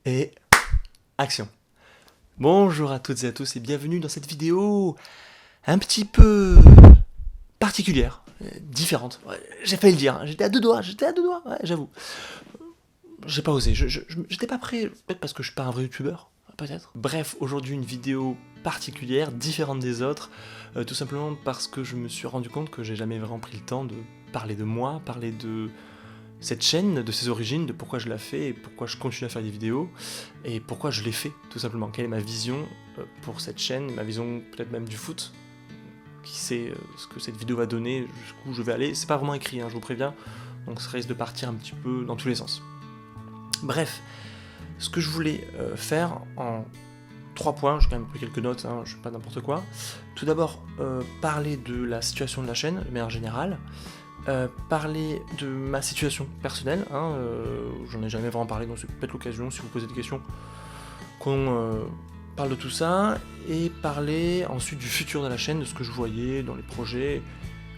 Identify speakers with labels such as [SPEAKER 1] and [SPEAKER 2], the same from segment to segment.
[SPEAKER 1] Et action. Bonjour à toutes et à tous et bienvenue dans cette vidéo un petit peu particulière, différente. Ouais, j'ai failli le dire, hein, j'étais à deux doigts, ouais, j'avoue. J'ai pas osé, j'étais pas prêt, peut-être parce que je suis pas un vrai youtubeur, peut-être. Bref, aujourd'hui une vidéo particulière, différente des autres, tout simplement parce que je me suis rendu compte que j'ai jamais vraiment pris le temps de parler de moi, parler de cette chaîne, de ses origines, de pourquoi je la fais et pourquoi je continue à faire des vidéos et pourquoi je l'ai fait tout simplement. Quelle est ma vision pour cette chaîne, ma vision peut-être même du foot, qui sait ce que cette vidéo va donner, jusqu'où je vais aller. C'est pas vraiment écrit, hein, je vous préviens, donc ça risque de partir un petit peu dans tous les sens. Bref, ce que je voulais faire en 3 points, j'ai quand même pris quelques notes, hein, je fais pas n'importe quoi. Tout d'abord, parler de la situation de la chaîne, de manière générale. Parler de ma situation personnelle, hein, j'en ai jamais vraiment parlé, donc c'est peut-être l'occasion, si vous posez des questions, qu'on parle de tout ça, et parler ensuite du futur de la chaîne, de ce que je voyais dans les projets,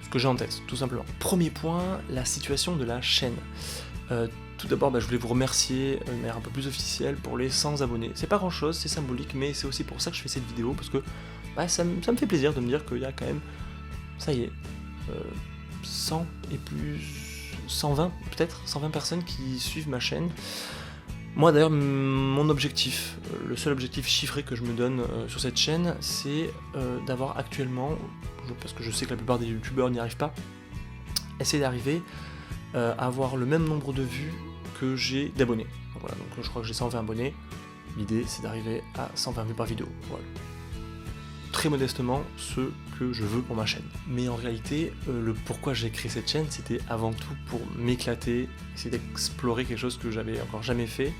[SPEAKER 1] ce que j'ai en tête, tout simplement. Premier point, la situation de la chaîne. Tout d'abord, je voulais vous remercier de manière un peu plus officielle pour les 100 abonnés. C'est pas grand chose, c'est symbolique, mais c'est aussi pour ça que je fais cette vidéo, parce que ça me fait plaisir de me dire qu'il y a quand même, ça y est, 100 et plus 120 peut-être, 120 personnes qui suivent ma chaîne. Moi d'ailleurs, mon objectif, le seul objectif chiffré que je me donne sur cette chaîne, c'est d'avoir actuellement, parce que je sais que la plupart des youtubeurs n'y arrivent pas, essayer d'arriver à avoir le même nombre de vues que j'ai d'abonnés. Voilà, donc je crois que j'ai 120 abonnés, l'idée c'est d'arriver à 120 vues par vidéo. Voilà. Très modestement ce que je veux pour ma chaîne. Mais en réalité, le pourquoi j'ai créé cette chaîne, c'était avant tout pour m'éclater, essayer d'explorer quelque chose que j'avais encore jamais fait,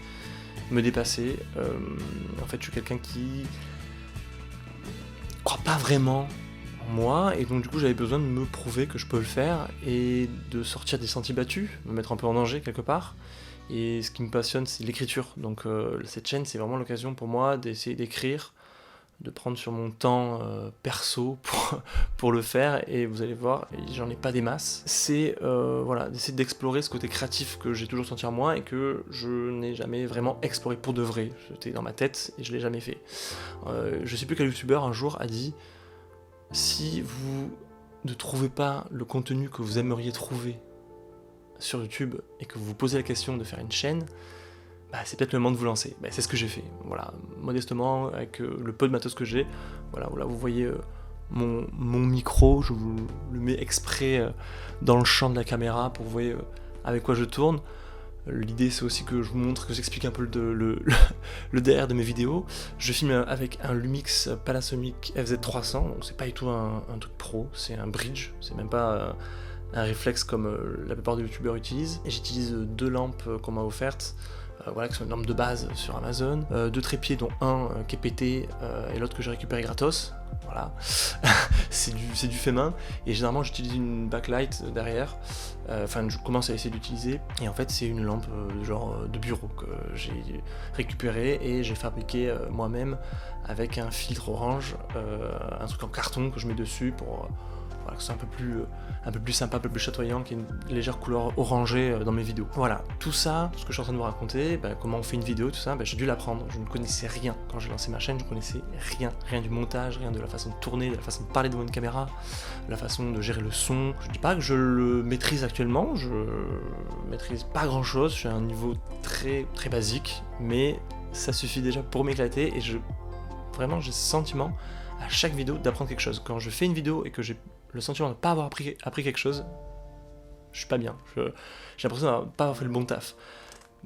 [SPEAKER 1] me dépasser. En fait, je suis quelqu'un qui croit pas vraiment en moi, et donc du coup j'avais besoin de me prouver que je peux le faire, et de sortir des sentiers battus, me mettre un peu en danger quelque part. Et ce qui me passionne, c'est l'écriture. Donc cette chaîne, c'est vraiment l'occasion pour moi d'essayer d'écrire, de prendre sur mon temps perso pour le faire, et vous allez voir, j'en ai pas des masses. C'est voilà, d'essayer d'explorer ce côté créatif que j'ai toujours senti en moi et que je n'ai jamais vraiment exploré pour de vrai. C'était dans ma tête et je l'ai jamais fait. Je sais plus quel youtubeur un jour a dit: si vous ne trouvez pas le contenu que vous aimeriez trouver sur YouTube et que vous vous posez la question de faire une chaîne, c'est peut-être le moment de vous lancer. C'est ce que j'ai fait, voilà, modestement, avec le peu de matos que j'ai. Voilà, vous voyez mon micro, je vous le mets exprès dans le champ de la caméra pour que vous voyez avec quoi je tourne. L'idée c'est aussi que je vous montre, que j'explique un peu le derrière de mes vidéos. Je filme avec un Lumix Panasonic FZ300, donc c'est pas du tout un truc pro, c'est un bridge, c'est même pas un réflexe comme la plupart des youtubeurs utilisent. Et j'utilise 2 lampes qu'on m'a offertes, voilà, qui sont une lampe de base sur Amazon, 2 trépieds dont un qui est pété et l'autre que j'ai récupéré gratos, voilà. c'est du fait main, et généralement j'utilise une backlight derrière, enfin je commence à essayer d'utiliser, et en fait c'est une lampe genre de bureau que j'ai récupérée et j'ai fabriqué moi-même avec un filtre orange, un truc en carton que je mets dessus pour que c'est un peu plus sympa, un peu plus chatoyant, qu'il y ait une légère couleur orangée dans mes vidéos. Voilà, tout ça, ce que je suis en train de vous raconter, comment on fait une vidéo, tout ça, j'ai dû l'apprendre. Je ne connaissais rien quand j'ai lancé ma chaîne, je ne connaissais rien du montage, rien de la façon de tourner, de la façon de parler devant une caméra, de la façon de gérer le son. Je ne dis pas que je le maîtrise actuellement, je maîtrise pas grand chose, je suis à un niveau très basique, mais ça suffit déjà pour m'éclater, et vraiment j'ai ce sentiment à chaque vidéo d'apprendre quelque chose. Quand je fais une vidéo et que j'ai le sentiment de ne pas avoir appris quelque chose, je suis pas bien. J'ai l'impression de ne pas avoir fait le bon taf.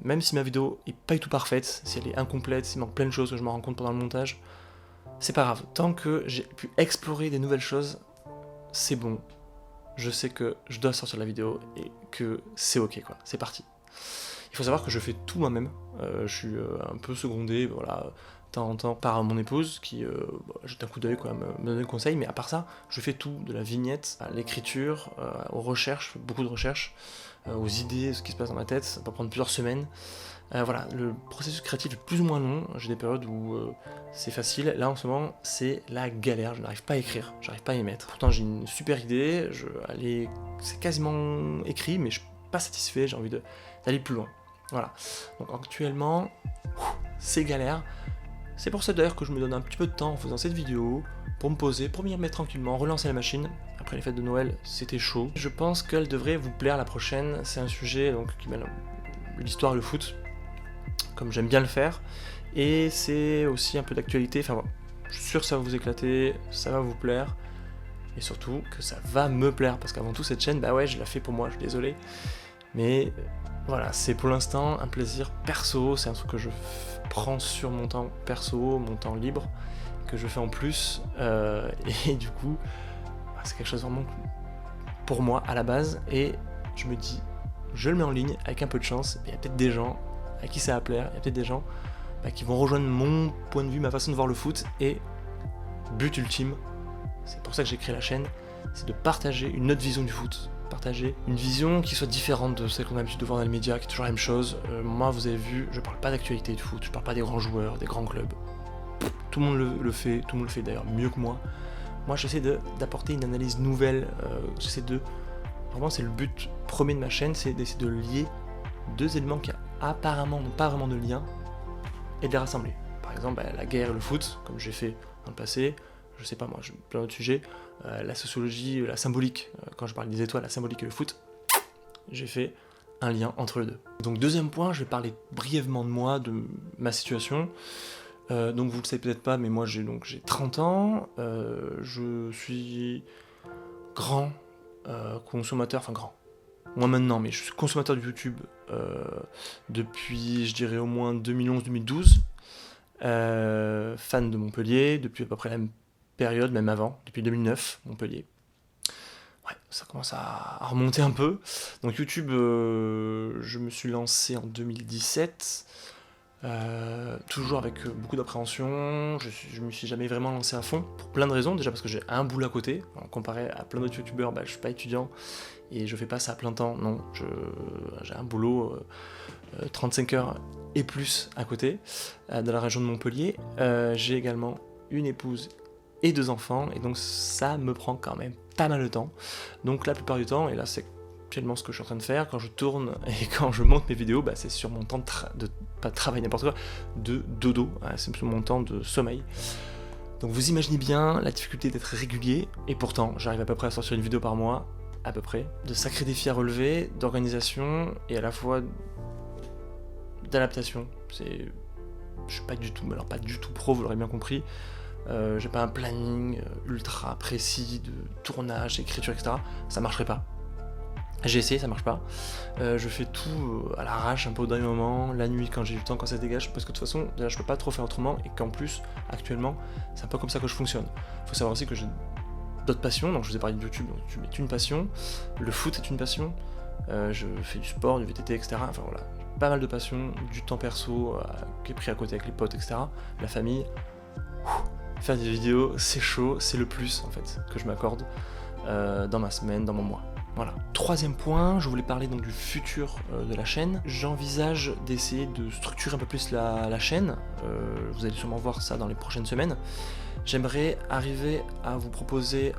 [SPEAKER 1] Même si ma vidéo est pas du tout parfaite, si elle est incomplète, s'il manque plein de choses que je me rends compte pendant le montage, c'est pas grave. Tant que j'ai pu explorer des nouvelles choses, c'est bon. Je sais que je dois sortir la vidéo et que c'est ok, quoi. C'est parti. Il faut savoir que je fais tout moi-même. Je suis un peu secondé, voilà, de temps en temps par mon épouse qui jette un coup d'œil, me donne des conseils, mais à part ça, je fais tout, de la vignette à l'écriture, aux recherches, beaucoup de recherches, aux idées, ce qui se passe dans ma tête. Ça peut prendre plusieurs semaines. Voilà, le processus créatif est plus ou moins long. J'ai des périodes où c'est facile. Là en ce moment, c'est la galère. Je n'arrive pas à écrire, j'arrive pas à y mettre. Pourtant j'ai une super idée, c'est quasiment écrit, mais je suis pas satisfait, j'ai envie d'aller plus loin. Voilà, donc actuellement, c'est galère. C'est pour ça d'ailleurs que je me donne un petit peu de temps en faisant cette vidéo, pour me poser, pour m'y remettre tranquillement, relancer la machine. Après les fêtes de Noël, c'était chaud. Je pense qu'elle devrait vous plaire la prochaine. C'est un sujet donc, qui mêle l'histoire et le foot, comme j'aime bien le faire. Et c'est aussi un peu d'actualité. Enfin bon, je suis sûr que ça va vous éclater, ça va vous plaire. Et surtout que ça va me plaire. Parce qu'avant tout, cette chaîne, bah ouais, je la fais pour moi, je suis désolé. Mais voilà, c'est pour l'instant un plaisir perso. C'est un truc que je prends sur mon temps perso, mon temps libre, que je fais en plus. Et du coup, c'est quelque chose vraiment pour moi à la base. Et je me dis, je le mets en ligne avec un peu de chance. Il y a peut-être des gens à qui ça va plaire. Il y a peut-être des gens qui vont rejoindre mon point de vue, ma façon de voir le foot. Et but ultime, c'est pour ça que j'ai créé la chaîne, c'est de partager une autre vision du foot. Partager une vision qui soit différente de celle qu'on a l'habitude de voir dans les médias, qui est toujours la même chose. Moi, vous avez vu, je parle pas d'actualité de foot, je parle pas des grands joueurs, des grands clubs. Tout le monde le fait, tout le monde le fait d'ailleurs mieux que moi. Moi, j'essaie d'apporter une analyse nouvelle. Vraiment, c'est le but premier de ma chaîne, c'est d'essayer de lier deux éléments qui apparemment n'ont pas vraiment de lien et de les rassembler. Par exemple, la guerre et le foot, comme j'ai fait dans le passé. Je sais pas moi, plein d'autres sujets, la sociologie, la symbolique, quand je parle des étoiles, la symbolique et le foot, j'ai fait un lien entre les deux. Donc deuxième point, je vais parler brièvement de moi, de ma situation. Donc vous le savez peut-être pas, mais moi j'ai 30 ans, je suis grand consommateur, enfin grand, moi maintenant, mais je suis consommateur de YouTube depuis, je dirais au moins 2011-2012, fan de Montpellier, depuis à peu près la même période, même avant, depuis 2009, Montpellier. Ouais, ça commence à remonter un peu. Donc YouTube, je me suis lancé en 2017, toujours avec beaucoup d'appréhension. Je me suis jamais vraiment lancé à fond, pour plein de raisons. Déjà parce que j'ai un boulot à côté, comparé à plein d'autres youtubeurs, je suis pas étudiant, et je fais pas ça à plein temps, non. J'ai un boulot, 35 heures et plus à côté, dans la région de Montpellier. J'ai également une épouse et 2 enfants, et donc ça me prend quand même pas mal de temps. Donc la plupart du temps, et là c'est actuellement ce que je suis en train de faire, quand je tourne et quand je monte mes vidéos, c'est sur mon temps pas de travail n'importe quoi, de dodo, c'est sur mon temps de sommeil. Donc vous imaginez bien la difficulté d'être régulier, et pourtant j'arrive à peu près à sortir une vidéo par mois, à peu près. De sacrés défis à relever, d'organisation, et à la fois d'adaptation. Je suis pas du tout, mais alors pas du tout pro, vous l'aurez bien compris. J'ai pas un planning ultra précis de tournage, écriture, etc. Ça marcherait pas. J'ai essayé, ça marche pas. Je fais tout à l'arrache, un peu au dernier moment, la nuit quand j'ai du temps, quand ça se dégage, parce que de toute façon, déjà, je peux pas trop faire autrement, et qu'en plus, actuellement, c'est un peu comme ça que je fonctionne. Faut savoir aussi que j'ai d'autres passions, donc je vous ai parlé de YouTube, donc YouTube est une passion, le foot est une passion, je fais du sport, du VTT, etc. Enfin voilà, pas mal de passions, du temps perso qui est pris à côté avec les potes, etc. La famille. Faire des vidéos, c'est chaud, c'est le plus en fait que je m'accorde dans ma semaine, dans mon mois. Voilà. Troisième point, je voulais parler donc du futur de la chaîne. J'envisage d'essayer de structurer un peu plus la chaîne. Vous allez sûrement voir ça dans les prochaines semaines. J'aimerais arriver à vous proposer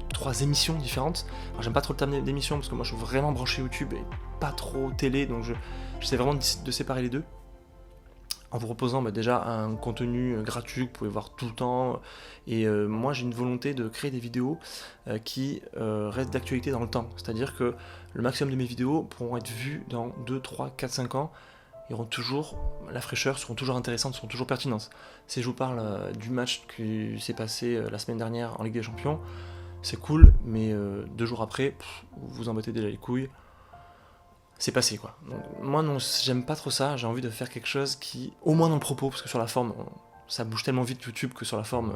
[SPEAKER 1] 3 émissions différentes. Alors j'aime pas trop le terme d'émission parce que moi je suis vraiment branché YouTube et pas trop télé, donc j'essaie vraiment de séparer les deux. En vous proposant déjà un contenu gratuit que vous pouvez voir tout le temps. Et moi j'ai une volonté de créer des vidéos qui restent d'actualité dans le temps. C'est-à-dire que le maximum de mes vidéos pourront être vues dans 2, 3, 4, 5 ans. Ils auront toujours la fraîcheur, seront toujours intéressantes, seront toujours pertinentes. Si je vous parle du match qui s'est passé la semaine dernière en Ligue des Champions, c'est cool, mais 2 jours après, vous vous embêtez déjà les couilles. C'est passé quoi. Donc, moi non, j'aime pas trop ça, j'ai envie de faire quelque chose qui, au moins dans le propos, parce que sur la forme, ça bouge tellement vite YouTube que sur la forme,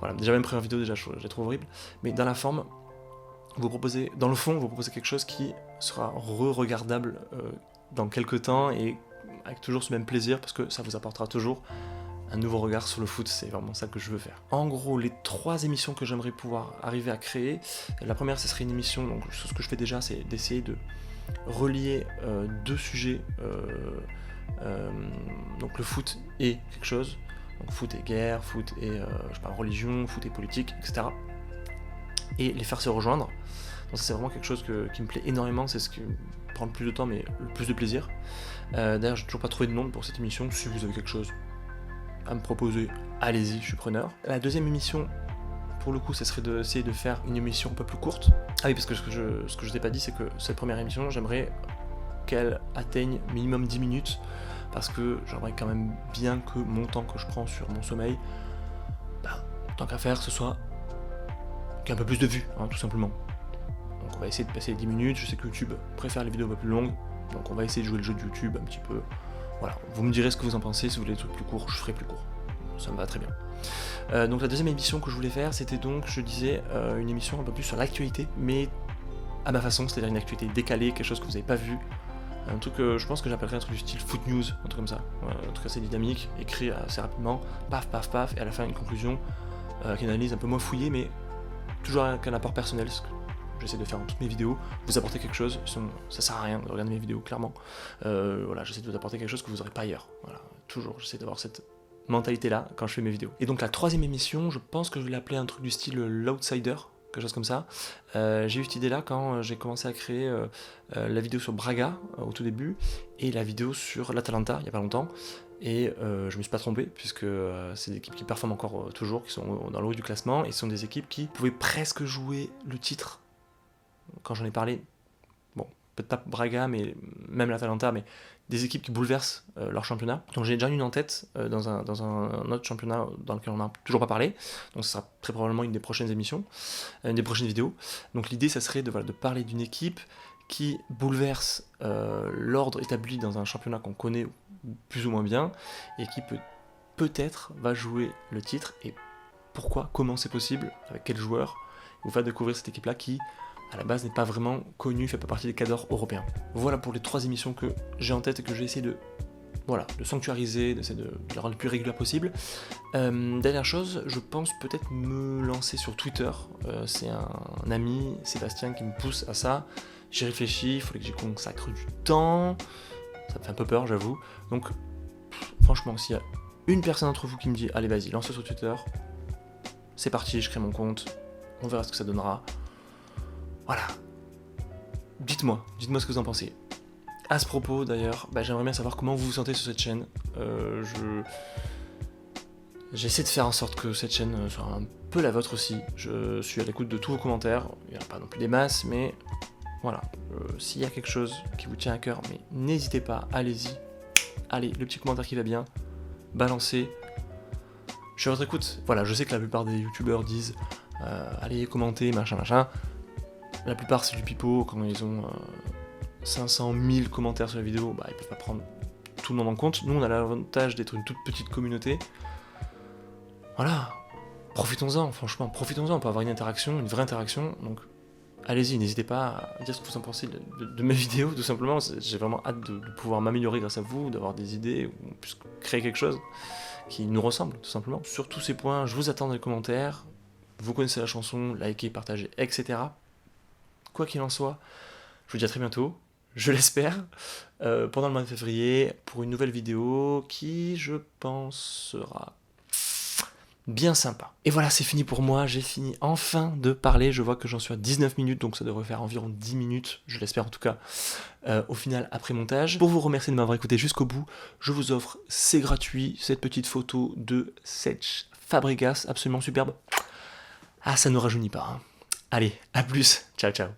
[SPEAKER 1] voilà, déjà même première vidéo, déjà je la trouve horrible, mais dans la forme, dans le fond, vous proposez quelque chose qui sera re-regardable dans quelques temps et avec toujours ce même plaisir, parce que ça vous apportera toujours un nouveau regard sur le foot, c'est vraiment ça que je veux faire. En gros, les 3 émissions que j'aimerais pouvoir arriver à créer, la première, ce serait une émission, donc ce que je fais déjà, c'est d'essayer de relier 2 sujets, donc le foot et quelque chose, donc foot et guerre, foot et religion, foot et politique, etc. Et les faire se rejoindre. Donc ça c'est vraiment quelque chose qui me plaît énormément, c'est ce qui prend le plus de temps mais le plus de plaisir. D'ailleurs j'ai toujours pas trouvé de nom pour cette émission, si vous avez quelque chose à me proposer, allez-y, je suis preneur. La deuxième émission, pour le coup, ça serait d'essayer de faire une émission un peu plus courte. Ah oui, parce que ce que je t'ai pas dit, c'est que cette première émission, j'aimerais qu'elle atteigne minimum 10 minutes, parce que j'aimerais quand même bien que mon temps que je prends sur mon sommeil, tant qu'à faire, ce soit qu'il y ait un peu plus de vues, hein, tout simplement. Donc on va essayer de passer les 10 minutes, je sais que YouTube préfère les vidéos un peu plus longues, donc on va essayer de jouer le jeu de YouTube un petit peu. Voilà, vous me direz ce que vous en pensez, si vous voulez des trucs plus courts, je ferai plus court. Ça me va très bien. Donc la deuxième émission que je voulais faire, c'était donc, je disais, une émission un peu plus sur l'actualité, mais à ma façon, c'est-à-dire une actualité décalée, quelque chose que vous n'avez pas vu. Un truc, je pense que j'appellerais un truc du style foot news, un truc comme ça. Un truc assez dynamique, écrit assez rapidement, paf, paf, paf, et à la fin une conclusion, qui analyse un peu moins fouillée, mais toujours avec un apport personnel, ce que j'essaie de faire dans toutes mes vidéos, vous apporter quelque chose, sinon ça sert à rien de regarder mes vidéos, clairement. Voilà, j'essaie de vous apporter quelque chose que vous n'aurez pas ailleurs. Voilà, toujours, j'essaie d'avoir cette mentalité-là quand je fais mes vidéos. Et donc la troisième émission, je pense que je vais l'appeler un truc du style l'outsider, quelque chose comme ça. J'ai eu cette idée-là quand j'ai commencé à créer la vidéo sur Braga au tout début, et la vidéo sur l'Atalanta, il n'y a pas longtemps. Et je me suis pas trompé, puisque c'est des équipes qui performent encore toujours, qui sont dans le haut du classement, et ce sont des équipes qui pouvaient presque jouer le titre. Quand j'en ai parlé, bon, peut-être pas Braga, mais même l'Atalanta, mais des équipes qui bouleversent leur championnat. Donc j'ai déjà une en tête dans un autre championnat dans lequel on n'a toujours pas parlé, donc ce sera très probablement une des prochaines émissions, une des prochaines vidéos. Donc l'idée, ça serait de parler d'une équipe qui bouleverse l'ordre établi dans un championnat qu'on connaît plus ou moins bien, et qui peut-être va jouer le titre, et pourquoi, comment c'est possible, avec quel joueur, vous faire découvrir cette équipe-là qui, à la base, n'est pas vraiment connue, fait pas partie des cadres européens. Voilà pour les 3 émissions que j'ai en tête et que j'ai essayé de sanctuariser, d'essayer de les rendre le plus régulières possible. Dernière chose, je pense peut-être me lancer sur Twitter. C'est un ami, Sébastien, qui me pousse à ça. J'y réfléchis, il faudrait que j'y consacre du temps. Ça me fait un peu peur, j'avoue. Donc, franchement, s'il y a une personne d'entre vous qui me dit « Allez, vas-y, lance-toi sur Twitter », c'est parti, je crée mon compte, on verra ce que ça donnera. Voilà. Dites-moi ce que vous en pensez. À ce propos, d'ailleurs, j'aimerais bien savoir comment vous vous sentez sur cette chaîne. J'essaie de faire en sorte que cette chaîne soit un peu la vôtre aussi. Je suis à l'écoute de tous vos commentaires. Il n'y en a pas non plus des masses, mais voilà. S'il y a quelque chose qui vous tient à cœur, mais n'hésitez pas, allez-y. Allez, le petit commentaire qui va bien, balancez. Je suis à votre écoute. Voilà, je sais que la plupart des youtubeurs disent allez, commentez, machin. La plupart, c'est du pipeau. Quand ils ont 500 000 commentaires sur la vidéo, ils peuvent pas prendre tout le monde en compte. Nous, on a l'avantage d'être une toute petite communauté. Voilà, profitons-en, franchement, profitons-en, on peut avoir une interaction, une vraie interaction, donc allez-y, n'hésitez pas à dire ce que vous en pensez de mes vidéos, tout simplement. J'ai vraiment hâte de pouvoir m'améliorer grâce à vous, d'avoir des idées, ou puisse créer quelque chose qui nous ressemble, tout simplement. Sur tous ces points, je vous attends dans les commentaires, vous connaissez la chanson, likez, partagez, etc. Quoi qu'il en soit, je vous dis à très bientôt, je l'espère, pendant le mois de février, pour une nouvelle vidéo qui, je pense, sera bien sympa. Et voilà, c'est fini pour moi, j'ai fini enfin de parler, je vois que j'en suis à 19 minutes, donc ça devrait faire environ 10 minutes, je l'espère en tout cas, au final après montage. Pour vous remercier de m'avoir écouté jusqu'au bout, je vous offre, c'est gratuit, cette petite photo de Cesc Fabregas, absolument superbe. Ah, ça ne rajeunit pas, hein. Allez, à plus, ciao ciao.